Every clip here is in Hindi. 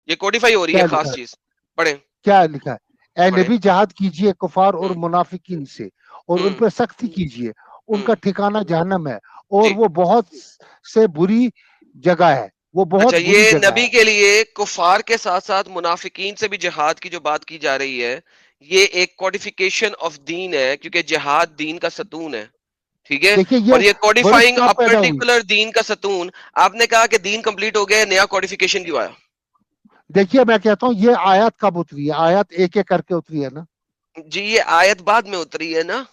ये कोडिफाई हो रही क्या है लिखा खास चीज, पढ़े। क्या लिखा है? ए पढ़े। नबी जहाद कीजिए कुफार और मुनाफिकीन से और उन हम्म। पर सख्ती कीजिए, उनका ठिकाना जहन्नम है और जी। वो बहुत से बुरी जगह है, वो बहुत अच्छा, बुरी ये जगह नबी है। के लिए कुफार के साथ साथ मुनाफिकीन से भी जिहाद की जो बात की जा रही है, ये एक कोडिफिकेशन ऑफ दीन है, क्योंकि जिहाद दीन का सतून है, ठीक है। देखिए ये और ये वर्ष कोडिफाइंग कब अ पैदा हुई? पर्टिकुलर दीन का सतून, आपने कहा कि दीन कंप्लीट हो गया, नया कोडिफिकेशन क्यों आया? देखिए मैं कहता हूँ ये आयत कब उतरी है? आयत एक एक करके उतरी है ना, जी, ये आयत बाद में उतरी है ना।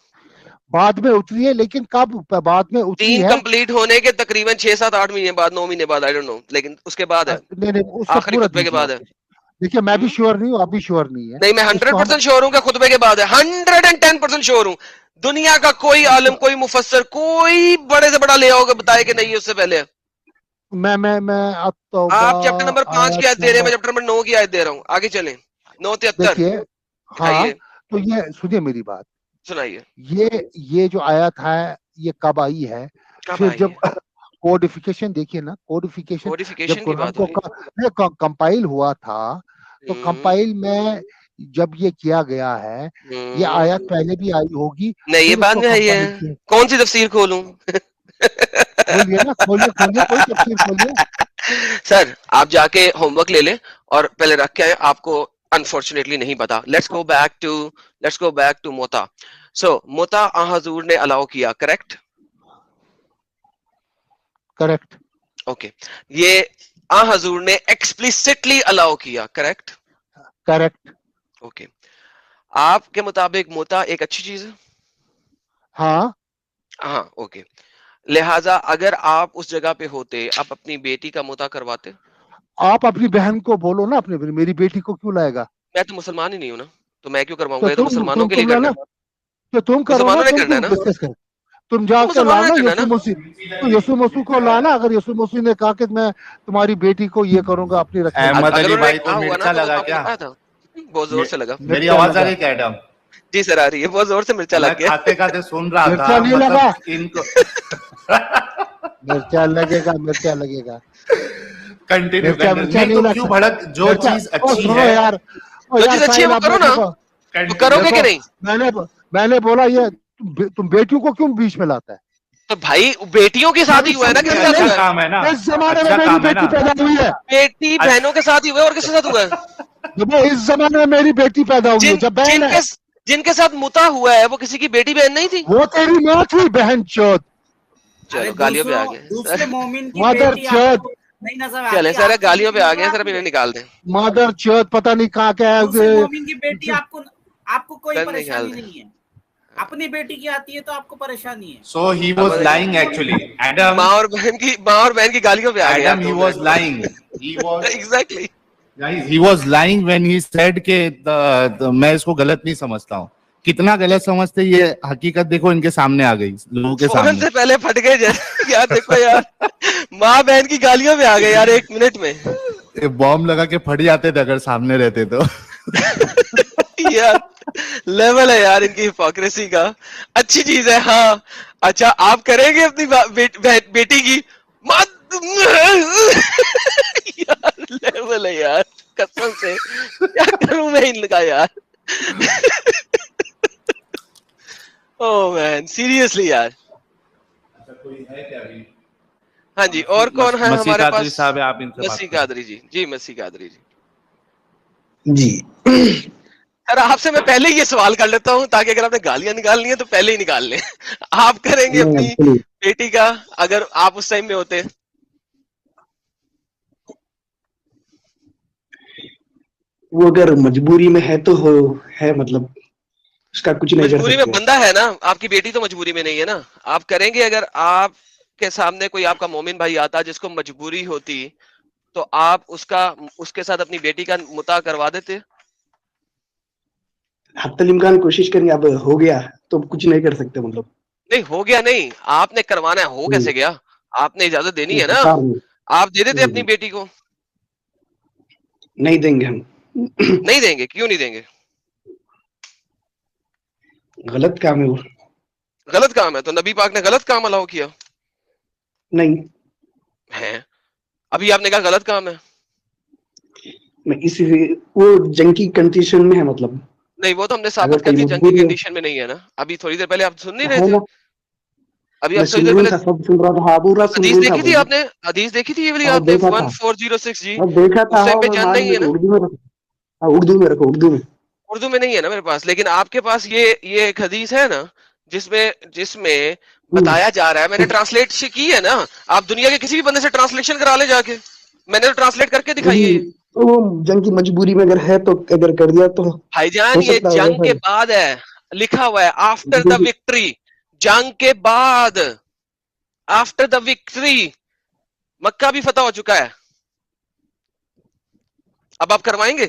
बाद में उतरी है, लेकिन कब बाद में उतरी दीन है? कंप्लीट होने के तकरीबन 6 7 8 महीने बाद, 9 महीने बाद, आई डोंट नो, लेकिन उसके बाद है, नहीं नहीं, उसको आखिरी पूरा खुतबे के दीजिए बाद आप है। मुझे। देखिए मैं भी हम्म। श्योर नहीं हूँ, आप भी श्योर नहीं है। नहीं, मैं इसको हम 100% श्योर हूं कि खुतबे के बाद है, 110% श्योर हूं। दुनिया का कोई आलिम, कोई मुफस्सर, कोई बड़े से बड़ा ले आओगे बताए कि नहीं उससे पहले है। मैं अत्तौबा आप चैप्टर नंबर 5 की आयत आयत दे रहे हैं, मैं नंबर, चैप्टर नंबर 9 की आयत दे रहा हूँ, आगे चलें। 9:73 देखिए हाँ, दिखाइए। तो ये सुनिए मेरी बात, सुनाइए। ये जो आयत है ये कब आई है? कब फिर आई जब है? कोडिफिकेशन देखिए ना, कोडिफिकेशन जब कोडिफिकेशन की कुरान बात हो रही को कंपाइल हुआ था, है। तो कंपाइल में जब ये किया गया है, ये आयत पहले भी आई होगी, नहीं, ये फिर बाद इसको में आई है। कंपाइल किया। कौन सी तफसीर खोलूं? खोलिए ना, खोलिए खोलिए, कोई तफसीर खोलिए। सर, आप जाके होमवर्क ले लें और पहले रख के आए, आपको अनफॉर्चुनेटली नहीं पता। लेट्स गो बैक टू मोता। सो मोता आ हजूर ने अलाउ किया, करेक्ट? करेक्ट। ओके। ये आ हजूर ने एक्सप्लिसिटली अलाउ किया, करेक्ट? करेक्ट। ओके। आपके मुताबिक मोता एक अच्छी चीज है? हाँ। हाँ, ओके। लिहाजा अगर आप उस जगह पे होते, आप अपनी बेटी का मुता करवाते? आप अपनी बहन को बोलो ना, अपने मेरी बेटी को क्यों लाएगा? मैं तो मुसलमान ही नहीं हूं ना, तो मैं क्यों तो करवाऊंगा? ये तो मुसलमानों के लिए तुम करना लाना, है। तो तुम करो ना, मुसलमानों ने तुम करना है क्यों ना, डिस्कस करो? तुम तो जाके मुसलमानों ने लाना करना है यीशु ना। मसीह, तो यीशु मसीह को लाना। अगर यीशु मसीह ने कहा कि मैं तुम्हारी बेटी को ये करूंगा, अपनी रखेगा। अहमद अगर अली उन्होंने भाई कहा को हुआ ना, मिर्चा तो वो लगा आपने क्या? कहा था। बहुत जोर से लगा। मेरी मिर्चा आवाज आ लगा? रही क्या एडम? जी सर, आ रही है, बहुत जोर से मिर्चा मैं लग गया। खाते खाते सुन रहा मिर्चा था, नहीं लगा? मतलब इनको मिर्चा लगेगा, मिर्चा लगेगा। कंटिन्यू मिर्चा कंटिन्यू मिर्चा नहीं नहीं तो क्यों लगता। भड़क? जो मिर्चा, चीज ओ अच्छी सुनो है यार, ओ जो यार चीज अच्छी है साहिल, वो आपने करो ना, देखो, तो करोगे कि देखो नहीं? मैंने मैंने बोला ये तुम बेटियों को क्यों बीच में लाता है? तो भाई, बेटियों की मेरी शादी हुआ है ना, जमाने किसके में साथ अच्छा हुआ नहीं, है? काम है ना, इस जमाने में अच्छा मेरी काम है बेटी ना। पैदा हुई है। बेटी बहनों के साथ ही हुआ है, और किसके साथ हुआ है? जब इस जमाने में मेरी बेटी पैदा हुई है, जिन जब बहन है। जिनके जिनके साथ मुता हुआ है, वो किसी की बेटी बहन नहीं थी? वो तेरी माँ थी, बहन चोद। अरे चलो, गालियों पे आ दूसरों गए दूसरे सर। मोमिन की मदर बेटी चोद, आपको नहीं नजर चले आती, सर, आपकी गालियों पे बेटी आ नजर गए सर, अब आती इन्हें है। निकाल दें। मदर चोद, पता नहीं कहाँ क्या दूसरे है। मोमिन की बेटी आपको आपको कोई सर निकाल परेशानी दें। नहीं है, अपनी बेटी की आती है तो आपको परेशानी है। सो ही अब वाज लाइंग एक्चुअली एडम। माँ और बहन की गालियों पे आ गए यार Adam, he 2 was minute lying, he में। Was exactly. Guys, he was lying when he said के मैं इसको गलत नहीं समझता हूँ। कितना गलत समझते, ये हकीकत देखो इनके सामने आ गई, लोगों के फौरन सामने। से पहले फट गए जैसे यार, देखो यार, माँ बहन की गालियों पे आ गए यार 1 मिनट में। ये बॉम्ब लगा के फट जाते थे अगर सामने रहते तो। यार, लेवल है यार इनकी हिपोक्रेसी का। अच्छी चीज है, हाँ। अच्छा, आप करेंगे अपनी बेटी की माँ? यार लेवल है यार, कसम से क्या करूं मैं इनका यार। ओह मैन, सीरियसली यार। कोई है क्या अभी? हाँ जी, और कौन है मसीह हमारे कादरी पास? साहब है, आप इनसे बात मसीह करें। कादरी जी, जी मसीह कादरी जी। जी। सर, आपसे मैं पहले ही ये सवाल कर लेता हूँ, ताकि अगर आपने गालियां निकालनी है तो पहले ही निकाल लें। आप करेंगे नहीं, अपनी एक्चुअली बेटी का, अगर आप उस टाइम में होते? वो अगर मजबूरी में है तो है, मतलब उसका कुछ नहीं कर मजबूरी में सकते। बंदा है ना, आपकी बेटी तो मजबूरी में नहीं है ना। आप करेंगे अगर आपके सामने कोई आपका मोमिन भाई आता जिसको मजबूरी होती, तो आप उसके साथ अपनी बेटी का मुता करवा देते? हत्तल इम्कान कोशिश करेंगे, अब हो गया तो कुछ नहीं कर सकते, मतलब। नहीं हो गया, नहीं आपने करवाना है, हो कैसे गया? आपने इजाजत देनी है ना, बता रहे हैं। आप दे देते अपनी बेटी को? नहीं देंगे हम। नहीं देंगे? क्यों नहीं देंगे? गलत काम है वो। गलत काम है? तो नबी पाक ने गलत काम अलाउ किया नहीं, है? अभी आपने कहा गलत काम है। मैं इसी वो जंग की कंडीशन में है, मतलब नहीं वो तो हमने अगर साबित कर कोई दिया जंग की मजबूरी है कंडीशन में नहीं है ना। अभी थोड़ी देर पहले आप सुन नहीं रहे है थे? ना। अभी मैं आप थोड़ी सुन देर रहा पहले था, सब सुन रहा था, हाँ पूरा सुन हदीस रहा था देखी थी भाई। आपने? हदीस देखी थी ये वाली हाँ आपने देखा था, 1406 जी? हाँ देखा था, उस टाइम हाँ पे मैं जंग मान नहीं है लेता, ना? उर्दू में रखो, हाँ उर्दू में रखो, उर्दू में। उर्दू में नहीं है ना मेरे पास, लेकिन आपके पास ये एक हदीस है ना जिसमें जिसमें बताया जा रहा है, मैंने ट्रांसलेट की है ना। आप दुनिया के किसी भी बंदे से ट्रांसलेशन करा ले जाके, मैंने तो ट्रांसलेट करके दिखाई है वही, ये। तो वो जंग की मजबूरी में अगर है तो अगर कर दिया तो भाईजान हो ये सकता है जंग वैसा के ही। बाद है, लिखा हुआ है आफ्टर द क्योंकि विक्ट्री, जंग के बाद, आफ्टर द विक्ट्री। मक्का भी फतह हो चुका है, अब आप करवाएंगे?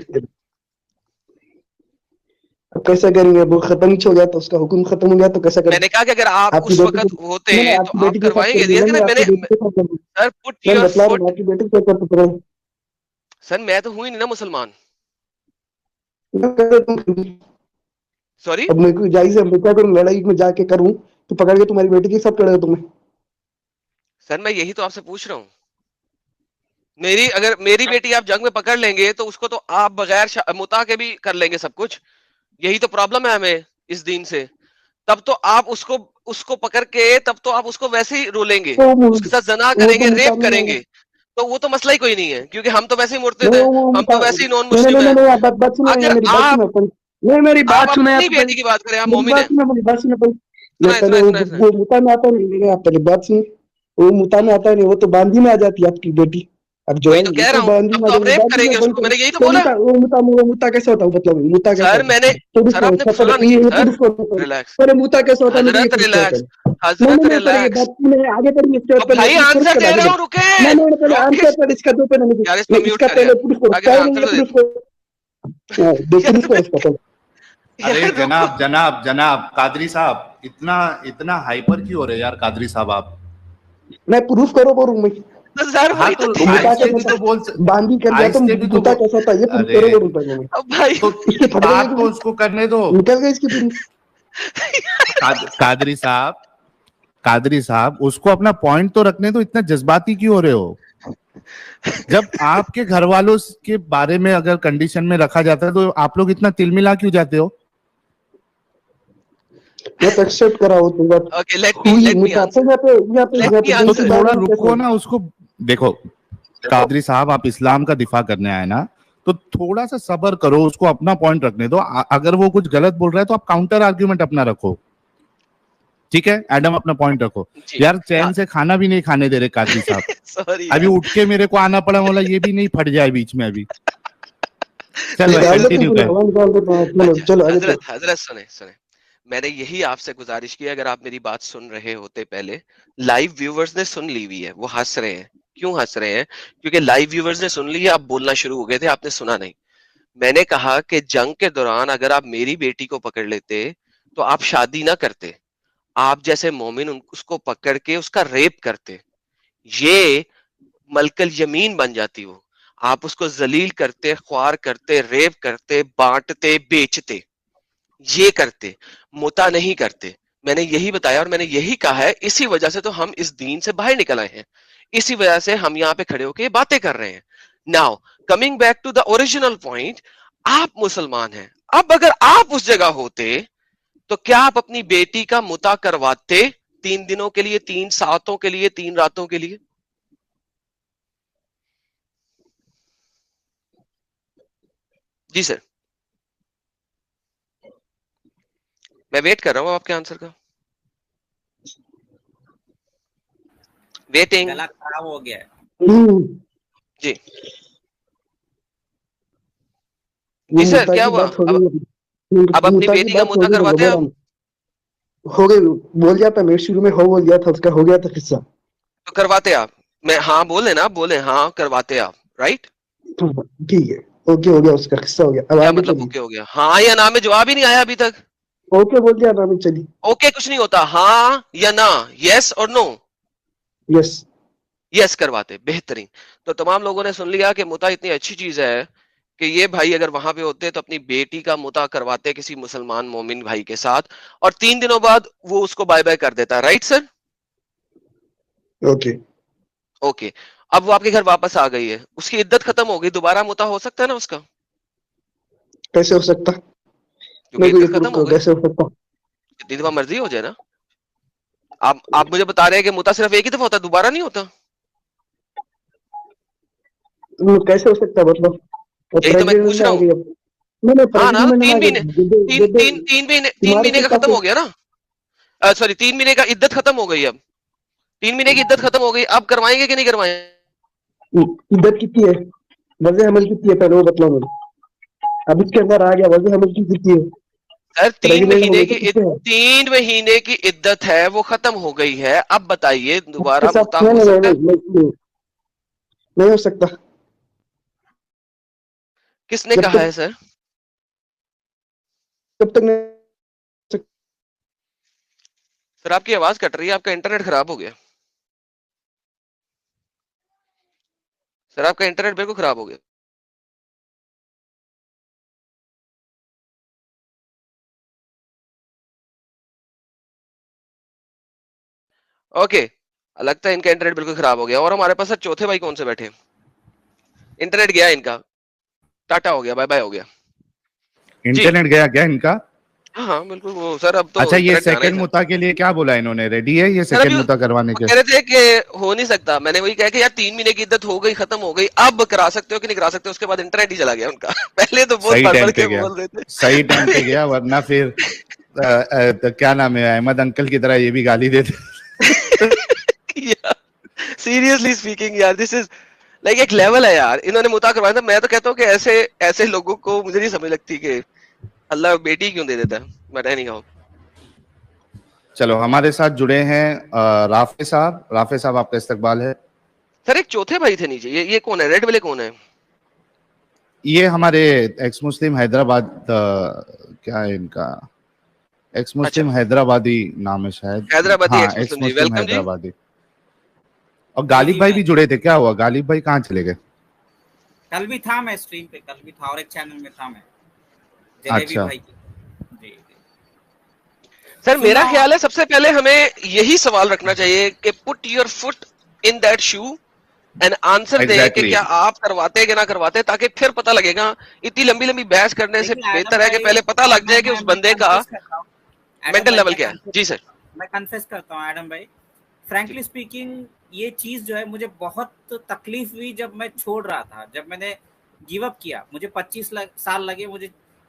अब कैसा करेंगे, वो खत्म ही हो गया तो, उसका हुक्म खत्म हो गया तो कैसा करें। मैंने कहा कि अगर आप आपकी उस बेटी वक्त को होते मैंने तो आपकी आप बेटी के साथ कर करवाएंगे? दूंगा, देखिए मैं ना आपकी मैंने, बेटी के साथ कर दूंगा। सर पुट मैं योर बतला रहा हूँ, फुट। आपकी बेटी को कर पकड़ो, सर मैं तो हुई नहीं ना मुसलमान। सॉरी अब मेरे को जायज है, मैं क्या करूँ, लड़ाई में जाके करूँ तो पकड़ के तुम्हारी बेटी के साथ करेगा तुम्हें। सर, मैं यही तो आपसे पूछ रहा हूँ। अगर मेरी बेटी आप जंग में पकड़ लेंगे तो उसको तो आप बगैर मुता के भी कर लेंगे सब कुछ। यही तो प्रॉब्लम है हमें इस दीन से। तब तो आप उसको उसको पकड़ के तब तो आप उसको वैसे ही रोलेंगे, तो उसके साथ जना वो तो करेंगे, मुता रेप नहीं आएगा। करेंगे। तो वो तो मसला ही कोई नहीं है, क्योंकि हम तो वैसे ही मुर्तिद नहीं हैं, वो हम मुता तो वैसे ही नॉन नहीं नहीं मुस्लिम नहीं हैं। नहीं, आप बात सुनो, अगर मेरी बात आप सुनो अपन, नहीं मेरी आप बात सुनो आप अपनी पहले, बेटी की बात करें, आप मेरी मोमिन बात हैं। सुनो, मेरी बात सुनो पहले। मैं सुनाए पहले सुनाए सुनाए सुनाए। वो मुता में आता नहीं, नहीं आप पहले बात सुनो। वो मुता में आता नहीं, वो तो बांदी में आ जाती है आपकी बेटी। अब जो वही है तो कह तो रहा हूँ, बांदी तब में आ तो आप जाएगी, रेप बांदी में करेंगे बंद उसको, करो। मैंने यही तो तो बोला। वो मुता कैसे होता है, मतलब मुता कैसे सर होता मैंने है, तो सर रुको आपने पहले सुना नहीं ये सर। प्रूफ करो पहले। रिलैक्स पहले मुता कैसे होता है मेरे, ये हजरत, प्रूफ करो रिलैक्स पहले। नहीं हजरत, नहीं नहीं, पहले ये रिलैक्स। बात नहीं आगे बढ़िए, इसके तो बाद पहले भाई प्रूफ आंसर कर दे आगे रहा बढ़ो। हूँ, रुके। नहीं नहीं पहले रुक आंसर, पहले इसका दो, पहले यार, इसको नहीं म्यूट इसका कर पहले यार, प्रूफ करो, आगे पहले आंसर ये तो दे प्रूफ दे। करो। दो यार प्रूफ करो इसका पहले। अरे यार रुको। जनाब जनाब जनाब कादरी साहब, इतना इतना हाइपर क्यों हो रहे हैं यार कादरी साहब आप? मैं प्रूफ करो बोलूं मैं। तो सर हाँ वही तो तो कह रहा मुता आहिस्ते कैसे भी होता तो बोल है, बांदी कर दिया तो आहिस्ते भी तो मुता बोल। कैसा होता है, ये प्रूफ अरे करो बोलूं पहले मैं। अब भाई। तो इसकी फट गई बात तो तुम्हें, उसको करने दो। निकल गई इसकी पूरी। कादरी साहब, कादरी साहब उसको अपना पॉइंट तो रखने दो, इतना जज्बाती क्यों हो रहे हो? जब आपके घर वालों के बारे में अगर कंडीशन में रखा जाता है तो आप लोग इतना तिलमिला क्यों जाते हो? मैं तो एक्सेप्ट करा हो तो बात ओके, लेट हुई मी मुता पे, आंसर, लेट यहाँ मी पे तो जंग के आंसर। बारे थोड़ा में कैसे रुको हो। ना उसको। देखो कादरी साहब, आप इस्लाम का दिफा करने आए ना, तो थोड़ा सा सब्र करो, उसको अपना पॉइंट रखने दो। अगर वो कुछ गलत बोल रहा है तो आप काउंटर आर्ग्यूमेंट अपना रखो, ठीक है? एडम अपना पॉइंट रखो। जी यार चैन से खाना भी नहीं खाने दे रहे कादरी साहब। सॉरी अभी यार। उठ के मेरे को आना पड़ा, बोला ये भी नहीं फट जाए बीच में अभी। चल भाई निकाल दो कंटिन्यू तुम, कर। निकाल दो, चलो अच्छा चलो आगे चलो। हजरत, हजरत सुने सुने, मैंने यही आपसे गुजारिश की, अगर आप मेरी बात सुन रहे होते पहले। लाइव व्यूवर्स ने सुन ली हुई है, वो हंस रहे हैं। क्यों हंस रहे हैं? क्योंकि लाइव व्यूवर्स ने सुन ली है, आप बोलना शुरू हो गए थे, आपने सुना नहीं। मैंने कहा कि जंग के दौरान अगर आप मेरी बेटी को पकड़ लेते तो आप शादी ना करते, आप जैसे मोमिन उसको पकड़ के उसका रेप करते। ये मलकल यमीन बन जाती वो। आप उसको जलील करते, ख्वार करते, रेप करते, बांटते, बेचते, ये करते, मुता नहीं करते। मैंने यही बताया और मैंने यही कहा है, इसी वजह से तो हम इस दीन से बाहर निकल आए हैं, इसी वजह से हम यहाँ पे खड़े होकर ये बातें कर रहे हैं। Now coming back to the original point, आप मुसलमान हैं। अब अगर आप उस जगह होते तो क्या आप अपनी बेटी का मुता करवाते? 3 दिनों के लिए, 3 सातों के लिए, 3 रातों के लिए? जी सर, मैं वेट कर रहा हूं आपके आंसर का। वेटिंग। गला खराब हो गया है। जी वो जी सर, मुता क्या की हुआ? बात हो अब गई, अपनी मुता की बेटी का बात हो मुता गई तो करवाते हैं आप? हो गई, बोल दिया था मैं शुरू में, हो बोल दिया था, उसका हो गया था किस्सा। तो करवाते आप? मैं हाँ बोले ना, बोले हाँ करवाते आप, राइट? ठीक है, ओके हो गया, उसका किस्सा हो गया, अब क्या आगे मतलब चलिए। ओके हो गया? हाँ या ना में जवाब ही नहीं आया अभी तक। ओके बोल दिया ना, चलिए। ओके कुछ नहीं होता, हाँ या ना, यस और नो। यस। यस करवाते, बेहतरीन। तो तमाम लोगों ने सुन लिया कि मुता इतनी अच्छी चीज है कि ये भाई अगर वहां पे होते तो अपनी बेटी का मुता करवाते किसी मुसलमान मोमिन भाई के साथ, और 3 दिनों बाद वो उसको बाय बाय कर देता, राइट सर? ओके। ओके। अब वो आपके घर वापस आ गई है, उसकी इद्दत खत्म हो गई, दोबारा मुता हो सकता है ना उसका? कैसे हो सकता? क्योंकि मेरे को ये इद्दत प्रूफ खत्म हो करो, गई, कैसे हो सकता? जितनी दफा मर्जी हो जाए ना। आप मुझे बता रहे हैं कि मुता सिर्फ एक ही दफा होता है, दोबारा नहीं होता? वो कैसे हो सकता मतलब? यही तो मैं प्रेग्नेंट पूछ में रहा आ हूँ। गई अब। मैंने हाँ ना, प्रेग्नेंट में तीन आ महीने, गई जब तीन तुम्हारे महीने के का खत्म साथ हो गया ना। सॉरी, 3 महीने का इद्दत खत्म हो गई अब, 3 महीने की इद्दत खत्म हो गई, अब करवाएंगे कि नहीं करवाएंगे? इद्दत कितनी है? वजह हमल कितनी है पहले वो बताओ मुझे। अब इसके अंदर आ गया, वजह हमल की कितनी है? सर प्रेग्नेंट हो गई तो कितने है? 3 महीने की इद्दत है, वो खत्म हो गई है, अब बताइए आपके दोबारा साथ मुता नहीं हो नहीं सकता है? नहीं नहीं, नहीं हो सकता। किसने जब कहा तक है सर? तब तक नहीं हो सकता। सर आपकी आवाज कट रही है, आपका इंटरनेट खराब हो गया। सर आपका इंटरनेट बिल्कुल खराब हो गया। ओके, लगता है इनका इंटरनेट बिल्कुल खराब हो गया। और हमारे पास सर चौथे भाई कौन से बैठे? इंटरनेट गया इनका, टाटा हो गया, बाय बाय हो गया जी। इंटरनेट गया क्या इनका? हाँ हाँ बिल्कुल, वो सर अब तो अच्छा, ये इंटरनेट जाना ही सेकंड था। मुता के लिए क्या बोला इन्होंने? रेडी है ये सर अभी सेकंड मुता करवाने वो के? कह रहे थे कि हो नहीं सकता, मैंने वही कहा कि यार 3 महीने की इद्दत हो गई, खत्म हो गई, अब करा सकते हो कि नहीं करा सकते? उसके बाद इंटरनेट ही चला गया उनका। पहले तो बहुत सही भर टाइम भर पे के गया, बोल रहे थे। सही टाइम पे गया, वरना फिर तो क्या नाम है, अहमद अंकल की तरह ये भी गाली देते। सीरियसली स्पीकिंग यार, दिस इज लाइक एक लेवल है यार, इन्होंने मुता करवाया था। मैं तो कहता हूँ कि ऐसे ऐसे लोगों को मुझे नहीं समझ लगती कि अल्लाह बेटी क्यों दे देता है, बट एनीहाउ। चलो, हमारे साथ जुड़े हैं राफे साहब। राफे साहब, आपका इस्तकबाल है। सर एक चौथे भाई थे नीचे, ये कौन है? रेड वाले कौन है? ये हमारे एक्स मुस्लिम हैदराबाद, क्या है इनका, एक्स अच्छा, मुस्लिम हैदराबादी नाम है शायद। हैदराबादी हाँ, एक्स एक्स मुस्लिम जी, मुस्लिम वेलकम जी। हैदराबादी। और जी गालिब जी, भाई मैं भी जुड़े थे, क्या हुआ? गालिब भाई कहाँ चले गए? कल भी था, मैं स्ट्रीम पे कल भी था और एक चैनल में था मैं, जलेबी अच्छा, भाई की। जी जी। सर मेरा सुनो, ख्याल है सबसे पहले हमें यही सवाल रखना चाहिए कि put your foot in that shoe and answer दें कि एग्जैक्टली। क्या आप करवाते हैं कि ना करवाते हैं, ताकि फिर पता लगेगा। इतनी लंबी लंबी बहस करने से देखिए बेहतर है कि पहले पता लग जाए कि उस मैं बंदे का कन्फेस करता हूँ। एडम मेंटल भाई लेवल क्या है। जी सर। मैं कन्फेस करता हूँ एडम भाई, जी फ्रैंकली स्पीकिंग ये चीज जो है मुझे बहुत तकलीफ हुई जब मैं छोड़ रहा था, जब मैंने गिव अप किया। मुझे 25 साल लगे मुझे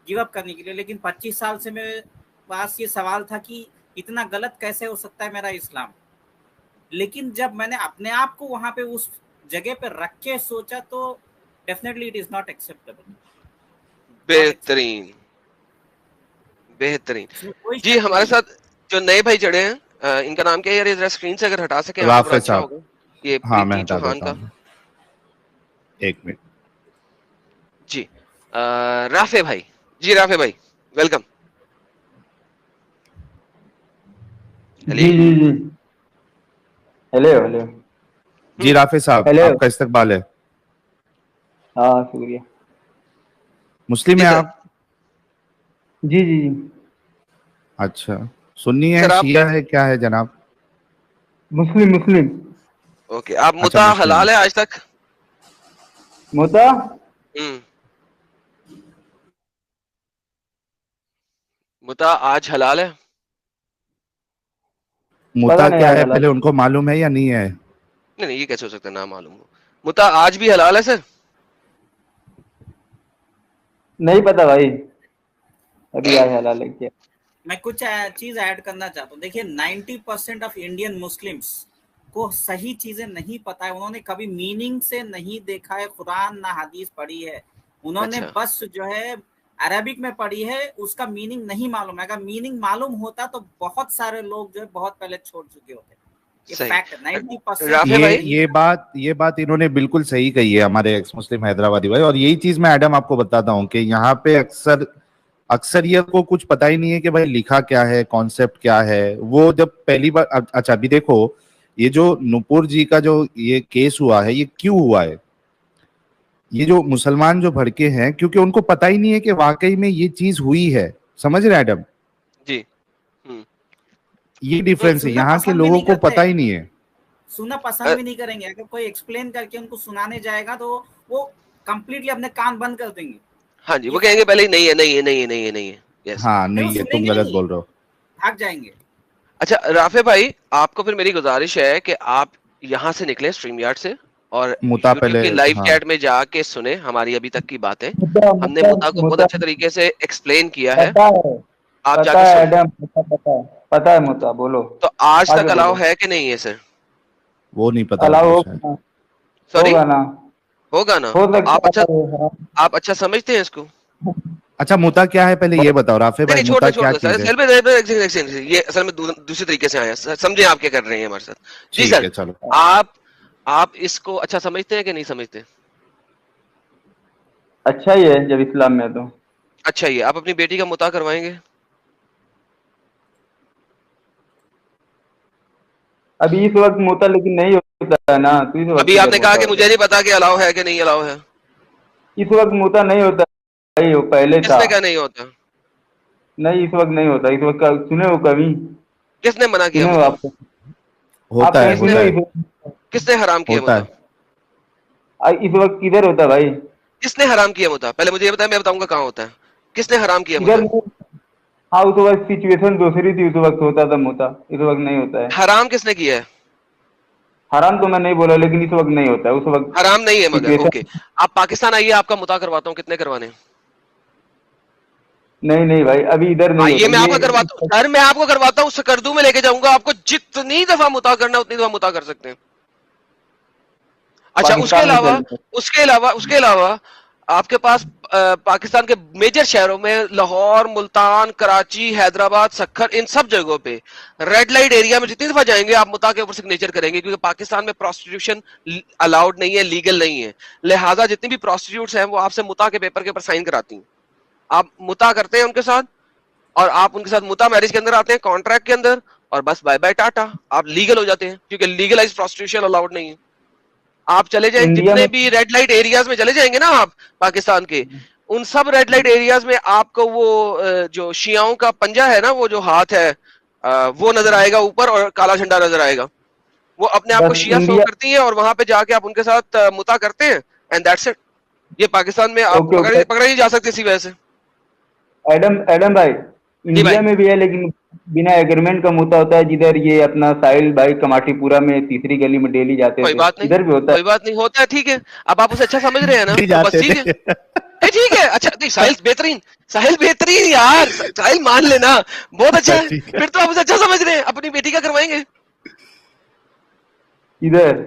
गिव अप करने के लिए, लेकिन 25 साल से मेरे पास ये सवाल था कि इतना गलत कैसे हो सकता है मेरा इस्लाम। लेकिन जब मैंने अपने आप को वहां पे उस जगह पे रख के सोचा तो definitely it is not acceptable, not acceptable, बेहतरीन, बेहतरीन। इसमें कोई जी शक हमारे नहीं है। साथ जो नए भाई चढ़े हैं, इनका नाम क्या है यार? ये जरा स्क्रीन से अगर हटा सके आप तो बड़ा राफे अच्छा साहब। होगा। ये हाँ, मैं प्रीति हटा चौहान देता का। हूँ, एक मिनट। जी राफे भाई, जी राफे भाई वेलकम। जी जी जी। Hello hello. जी राफे साहब, हेलो। आपका इस्तकबाल है। हाँ शुक्रिया। मुस्लिम जी है सर। आप? जी जी जी। अच्छा, सुन्नी है, सर आप, शिया है, क्या है जनाब? मुस्लिम मुस्लिम। ओके, आप अच्छा, मुता मुस्लिम है। हलाल है आज तक? मोता। हम्म, मुता आज हलाल है? पता मुता नहीं क्या यार है, हालात। पहले उनको मालूम है या नहीं है? नहीं नहीं, ये कैसे हो सकता है ना मालूम हो? मुता आज भी हलाल है सर? नहीं पता भाई, अभी आया हालात क्या। मैं कुछ चीज ऐड करना चाहता हूँ। देखिए 90% ऑफ इंडियन मुस्लिम्स को सही चीजें नहीं पता है, उन्होंने कभी मीनिंग से नहीं देखा है कुरान ना हदीस पढ़ी है, उन्होंने अच्छा, बस जो है अरबिक में पढ़ी है, उसका मीनिंग नहीं मालूम है। अगर मीनिंग मालूम होता तो बहुत सारे लोग जो है बहुत पहले छोड़ चुके होते। ये सही। फैक्ट 90% राफे ये भाई, नहीं। ये बात इन्होंने बिल्कुल सही कही है, हमारे एक्स मुस्लिम हैदराबादी भाई। और यही चीज मैं एडम आपको बताता हूँ कि यहाँ पे अक्सरियत को कुछ पता ही नहीं है कि भाई लिखा क्या है, कॉन्सेप्ट क्या है। वो जब पहली बार, अच्छा अभी देखो, ये जो नुपुर जी का जो ये केस हुआ है, ये क्यों हुआ है? ये जो मुसलमान जो भड़के हैं, क्योंकि उनको पता ही नहीं है कि वाकई में ये चीज हुई है। समझ रहे हैं एडम? जी। हम्म, ये डिफरेंस है, सुनना यहाँ के पसंद भी लोगों नहीं को करते। पता ही नहीं है। सुनना पसंद भी नहीं करेंगे। अगर कोई एक्सप्लेन करके उनको सुनाने जाएगा तो वो कंप्लीटली अपने कान बंद कर देंगे। हाँ जी, वो कहेंगे पहले ही नहीं है नहीं है नहीं है नहीं है नहीं है। यस हाँ नहीं, वो नहीं है, तुम सुनेंगे गलत नहीं, बोल रहे हो। भाग जाएंगे। अच्छा राफे भाई, आपको फिर मेरी गुजारिश है कि आप यहाँ से निकले स्ट्रीम यार्ड से और मुता YouTube पहले, की लाइव हाँ। चैट में जाके सुने हमारी अभी तक की बातें। मुद्दा हमने मुद्दा मुता को बहुत मुद्दा अच्छे तरीके से एक्सप्लेन किया है, पता है, आप पता जाके है सुने। एडम, पता है मुद्दा, बोलो। तो आज आगे तक अलाउ बोलो। है कि नहीं है सर? वो नहीं पता अलाउ मुझे हो शायद। सॉरी, होगा ना, होगा ना? हो सकता है। आप अच्छा समझते हैं इसको? अच्छा मुता क्या है पहले ये बताओ राफे नहीं भाई, नहीं, मुता छोड़ क्या दो चीज सर, है? ये असल में दूसरे तरीके से आया, समझे आप क्या कर रहे हैं हमारे साथ। जी ठीक सर, है चलो। आप इसको अच्छा समझते हैं कि नहीं समझते? अच्छा ही है जब इस्लाम में है तो। अच्छा, ये आप अपनी बेटी का मुता करवाएंगे? अभी इस वक्त मुता लेकिन नहीं होता है ना, तो इस वक्त अभी किधर आपने कहा मुता कि होता मुझे नहीं पता कि अलाउ है कि नहीं अलाउ है। है? इस वक्त मुता नहीं होता भाई, वो पहले था। किसने क्या नहीं होता? नहीं इस वक्त नहीं होता, इस वक्त सुने हो कभी? किसने मना किया सुने हो मुता? आप होता है कहीं सुने होता हो है इस वक्त? किसने हराम किया होता मुता? है। इस वक्त किधर होता है भाई? किसने हराम किया मुता? पहले मुझे ये बताया, मैं बताऊंगा कहाँ होता है। किसने हराम किया इधर मुता? नहीं। हाँ उस वक्त सिचुएशन दूसरी थी, उस वक्त होता था मुता, इस वक्त नहीं होता है। हराम किसने किया है? हराम तो मैं नहीं बोला, लेकिन इस वक्त नहीं होता है, उस वक्त हराम नहीं है मगर। Okay, situation. आप पाकिस्तान आइए, आपका मुता करवाता हूँ। कितने करवाने? नहीं नहीं भाई, अभी इधर नहीं आइए, होता मैं आपका ये। करवाता हूँ सर, मैं आपको करवाता हूँ, सकर्दू में लेके जाऊंगा आपको। जितनी दफा मुता करना उतनी दफा मुता कर सकते हैं। अच्छा, पाकिस्तान में चलते उसके अलावा आपके पास पाकिस्तान के मेजर शहरों में लाहौर, मुल्तान, कराची, हैदराबाद, सक्खर, इन सब जगहों पे रेड लाइट एरिया में जितनी दफा जाएंगे आप मुता के ऊपर सिग्नेचर करेंगे, क्योंकि पाकिस्तान में प्रोस्टिट्यूशन अलाउड नहीं है, लीगल नहीं है। लिहाजा जितनी भी प्रोस्टिट्यूट्स हैं वो आपसे मुता के पेपर के ऊपर साइन कराती हैं। आप मुता करते हैं उनके साथ और आप उनके साथ मुता मैरिज के अंदर आते हैं, कॉन्ट्रैक्ट के अंदर, और बस बाय बाय टाटा, आप लीगल हो जाते हैं, क्योंकि लीगलाइज प्रोस्टिट्यूशन अलाउड नहीं है। आप चले जाएं इंडिया जितने में। भी रेड लाइट एरियाज में चले जाएंगे ना आप पाकिस्तान के, उन सब रेड लाइट एरियाज में आपको वो जो शियाओं का पंजा है ना, वो जो हाथ है वो नजर आएगा ऊपर, और काला झंडा नजर आएगा। वो अपने आप को बस शिया शो इंडिया। करती हैं और वहां पे जाके आप उनके साथ मुता करते हैं, एंड दैट्स इट। ये पाकिस्तान में आप ओके ओके पकड़े नहीं जा सकते इसी वजह से। एडम एडम भाई, जी भाई, इंडिया में भी है लेकिन बिना एग्रीमेंट का मुता होता है, जिधर ये अपना साहिल भाई कमाटीपुरा में तीसरी गली में डेली जाते कोई थे, बात नहीं, इधर भी होता कोई बात नहीं, होता है, ठीक है। अब आप उसे अच्छा समझ रहे हैं ना, नहीं तो बस जाते ठीक है। थे। ठीक है, अच्छा नहीं, साहिल बेहतरीन, साहिल बेहतरीन यार, साहिल मान लेना, बहुत अच्छा है। ठीक है। फिर तो आप उसे अच्छा समझ रहे हैं। अपनी बेटी का करवाएंगे? इधर।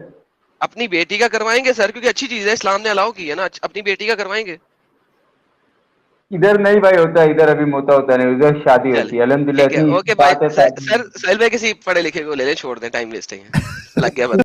अपनी बेटी का करवाएंगे सर, क्योंकि अच्छी चीज है, इस्लाम ने अलाउ की है ना। अपनी बेटी का करवाएंगे? इधर नहीं भाई होता है, इधर अभी मुता होता नहीं, उधर शादी होती है, चलिए अल्हम्दुलिल्लाह ठीक है, इतनी ओके भाई। बात है सर शादी। साहिल भाई किसी पढ़े लिखे को ले ले, छोड़ दें, टाइम वेस्ट है, लग गया।